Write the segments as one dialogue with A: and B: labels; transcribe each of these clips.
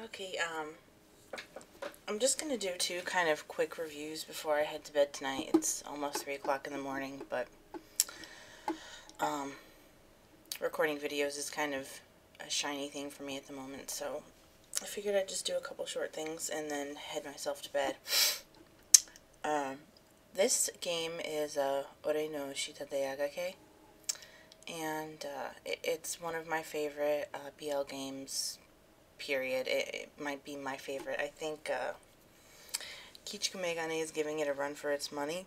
A: Okay, I'm just going to do two kind of quick reviews before I head to bed tonight. It's almost 3 o'clock in the morning, but recording videos is kind of a shiny thing for me at the moment, so I figured I'd just do a couple short things and then head myself to bed. This game is Ore no Shita de Agake, and it's one of my favorite BL games, period. It might be my favorite. I think Kichiku Megane is giving it a run for its money,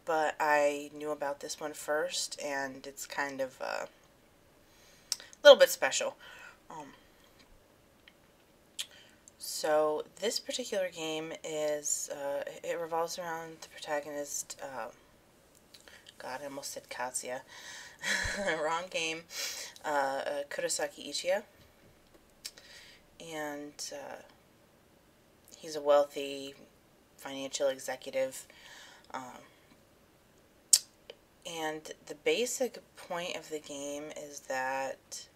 A: but I knew about this one first, and it's kind of a little bit special. So this particular game is, it revolves around the protagonist, God, I almost said Katsuya. Wrong game. Kurosaki Ichiya. And he's a wealthy financial executive. And the basic point of the game is that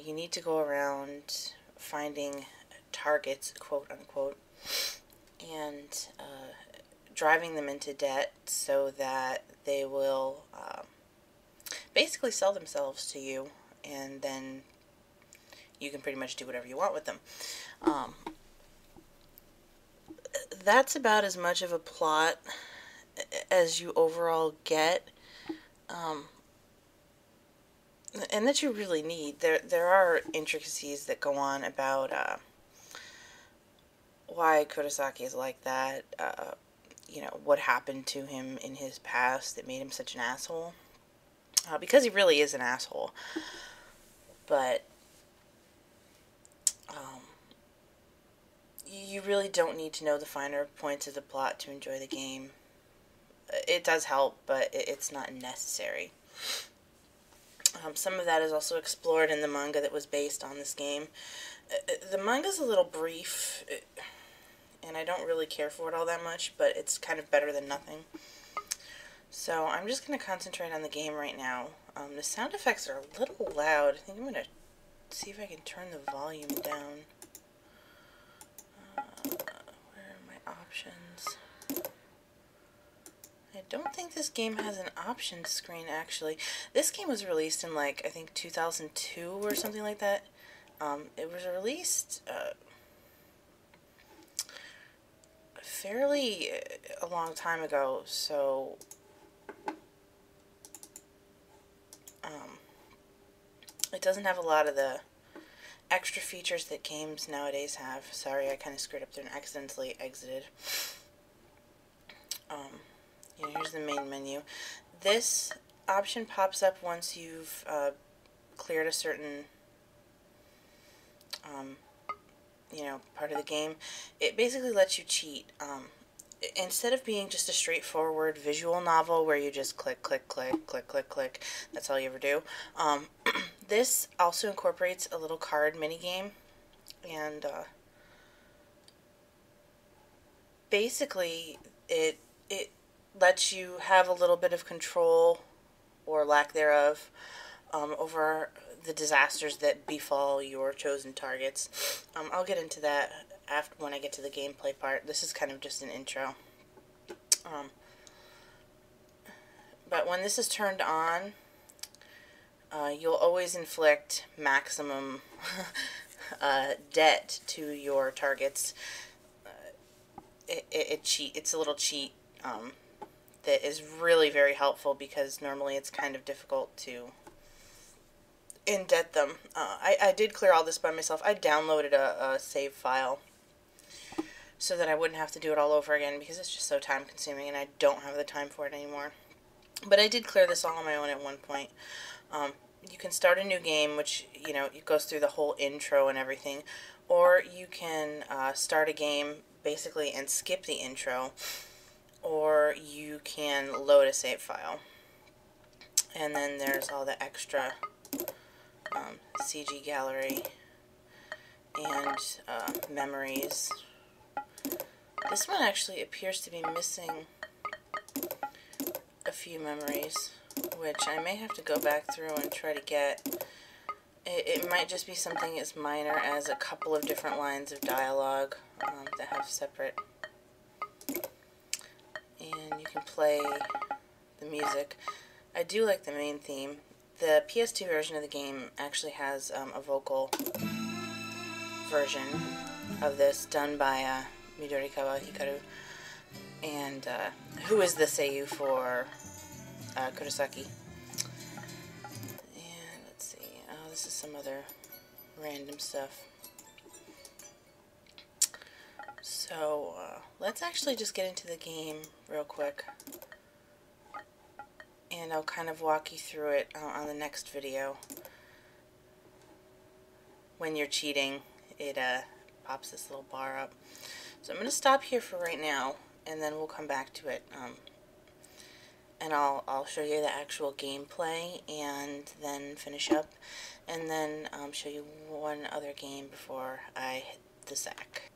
A: you need to go around finding targets, quote unquote, and driving them into debt so that they will basically sell themselves to you, and then you can pretty much do whatever you want with them. That's about as much of a plot as you overall get, and that you really need. There are intricacies that go on about why Kurosaki is like that, you know, what happened to him in his past that made him such an asshole, because he really is an asshole. But you really don't need to know the finer points of the plot to enjoy the game. It does help, but it's not necessary. Some of that is also explored in the manga that was based on this game. The manga's a little brief, and I don't really care for it all that much, but it's kind of better than nothing. So I'm just going to concentrate on the game right now. The sound effects are a little loud. I think I'm going to see if I can turn the volume down. Where are my options? I don't think this game has an options screen, actually. This game was released in, like, I think 2002 or something like that. It was released fairly a long time ago, so it doesn't have a lot of the extra features that games nowadays have. Sorry, I kind of screwed up there and accidentally exited. You know, here's the main menu. This option pops up once you've cleared a certain you know, part of the game. It basically lets you cheat. Instead of being just a straightforward visual novel where you just click, click, click, click, click, click, that's all you ever do, this also incorporates a little card minigame, and basically it lets you have a little bit of control, or lack thereof, over the disasters that befall your chosen targets. I'll get into that when I get to the gameplay part. This is kind of just an intro. But when this is turned on, you'll always inflict maximum debt to your targets. It's a little cheat that is really very helpful, because normally it's kind of difficult to indebt them. I did clear all this by myself. I downloaded a save file so that I wouldn't have to do it all over again, because it's just so time consuming and I don't have the time for it anymore. But I did clear this all on my own at one point. You can start a new game, which, you know, it goes through the whole intro and everything, or you can start a game basically and skip the intro, or you can load a save file. And then there's all the extra CG gallery and memories. This one actually appears to be missing a few memories, which I may have to go back through and try to get. It might just be something as minor as a couple of different lines of dialogue that have separate, and you can play the music. I do like the main theme. The PS2 version of the game actually has a vocal version of this done by Midori Hikaru, and who is the seiyuu for Kurosaki. And let's see, oh, this is some other random stuff. So let's actually just get into the game real quick, and I'll kind of walk you through it on the next video. When you're cheating, it pops this little bar up. So I'm going to stop here for right now, and then we'll come back to it. And I'll show you the actual gameplay, and then finish up, and then show you one other game before I hit the sack.